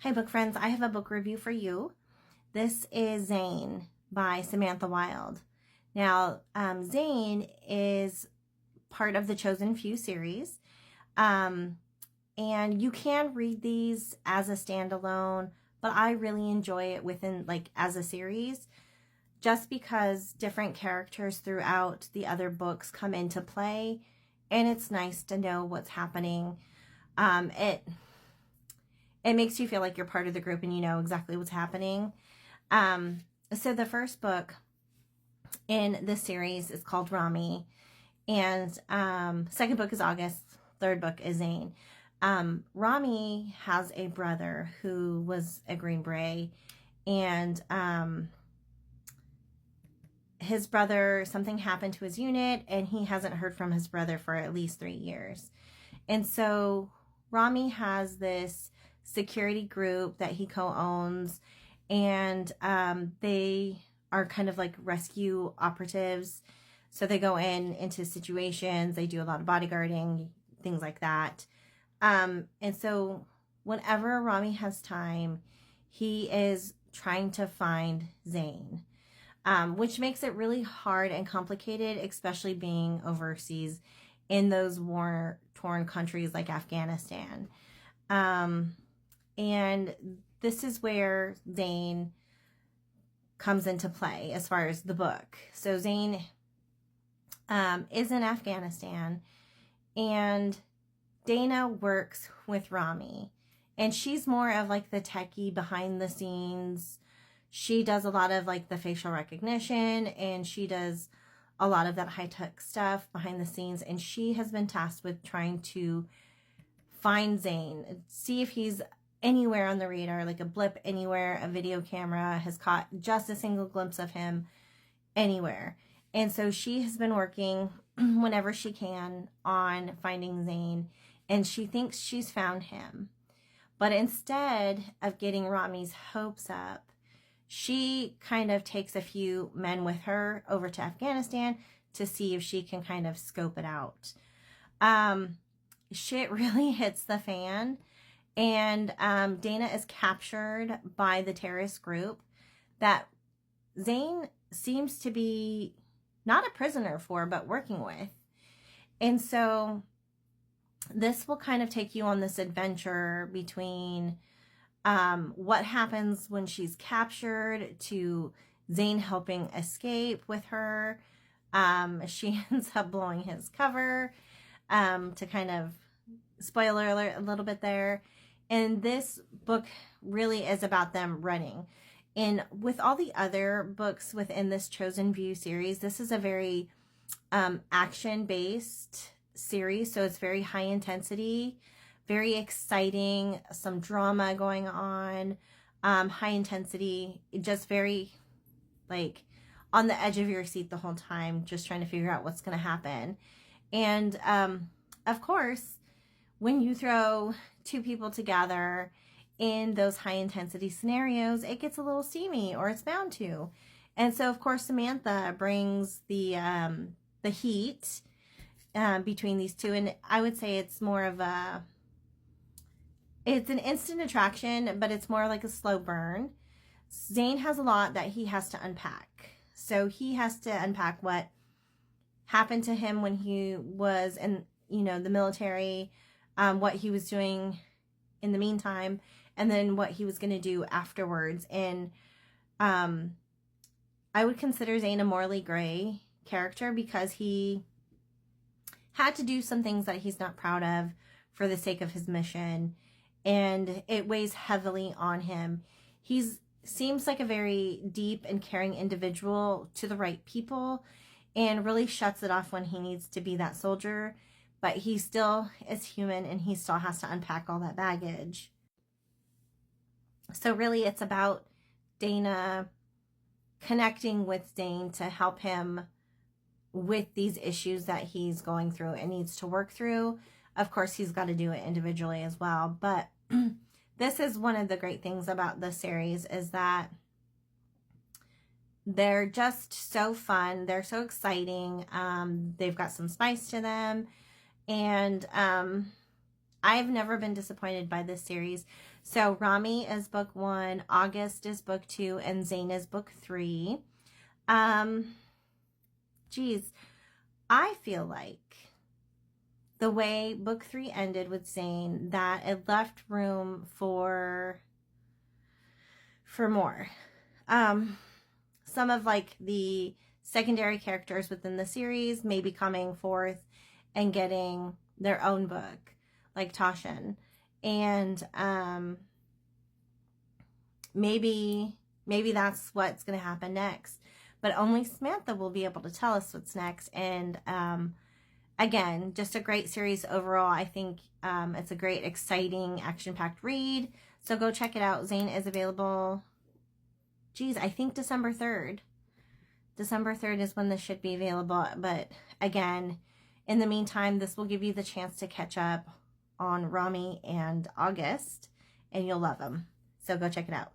Hi, book friends. I have a book review for you. This is Zane by Samantha Wild. Now, Zane is part of the Chosen Few series, and you can read these as a standalone, but I really enjoy it within, as a series, just because different characters throughout the other books come into play, and it's nice to know what's happening. It makes you feel like you're part of the group and you know exactly what's happening. So the first book in this series is called Rami, and second book is August, third book is Zane. Rami has a brother who was a Green Beret, and his brother, something happened to his unit, and he hasn't heard from his brother for at least 3 years. And so Rami has this security group that he co-owns, and they are kind of like rescue operatives. So they go into situations, they do a lot of bodyguarding, things like that. And so whenever Rami has time, he is trying to find Zane, which makes it really hard and complicated, especially being overseas in those war-torn countries like Afghanistan. And this is where Zane comes into play as far as the book. So Zane is in Afghanistan, and Dana works with Rami, and she's more of like the techie behind the scenes. She does a lot of like the facial recognition, and she does a lot of that high-tech stuff behind the scenes, and she has been tasked with trying to find Zane, see if he's anywhere on the radar, like a blip anywhere. A video camera has caught just a single glimpse of him anywhere. And so she has been working whenever she can on finding Zane, and she thinks she's found him. But instead of getting Rami's hopes up, she kind of takes a few men with her over to Afghanistan to see if she can kind of scope it out. Shit really hits the fan, and Dana is captured by the terrorist group that Zane seems to be not a prisoner for, but working with. And so this will kind of take you on this adventure between what happens when she's captured to Zane helping escape with her. She ends up blowing his cover, to kind of spoiler alert a little bit there. And this book really is about them running. And with all the other books within this Chosen Few series, this is a very action-based series. So it's very high intensity, very exciting, some drama going on, high intensity, just very like on the edge of your seat the whole time, just trying to figure out what's going to happen. And of course, when you throw two people together in those high intensity scenarios, it gets a little steamy, or it's bound to. And so of course Samantha brings the heat between these two, and I would say it's more of it's an instant attraction, but it's more like a slow burn. Zane has a lot that he has to unpack. So he has to unpack what happened to him when he was in, the military, what he was doing in the meantime, and then what he was going to do afterwards. And I would consider Zane a morally gray character because he had to do some things that he's not proud of for the sake of his mission, and it weighs heavily on him. Seems like a very deep and caring individual to the right people, and really shuts it off when he needs to be that soldier, but he still is human, and he still has to unpack all that baggage. So really it's about Dana connecting with Zane to help him with these issues that he's going through and needs to work through. Of course, he's got to do it individually as well, but this is one of the great things about this series, is that they're just so fun. They're so exciting. They've got some spice to them. And I've never been disappointed by this series. So Rami is book 1, August is book 2, and Zane is book 3. Geez, I feel like the way book 3 ended with Zane, that it left room for more. Some of like the secondary characters within the series may be coming forth and getting their own book, like Toshin, and maybe that's what's going to happen next, but only Samantha will be able to tell us what's next. And again, just a great series overall. I think it's a great, exciting, action-packed read, so go check it out. Zane is available, I think December 3rd. December 3rd is when this should be available, but again, in the meantime, this will give you the chance to catch up on Rami and August, and you'll love them. So go check it out.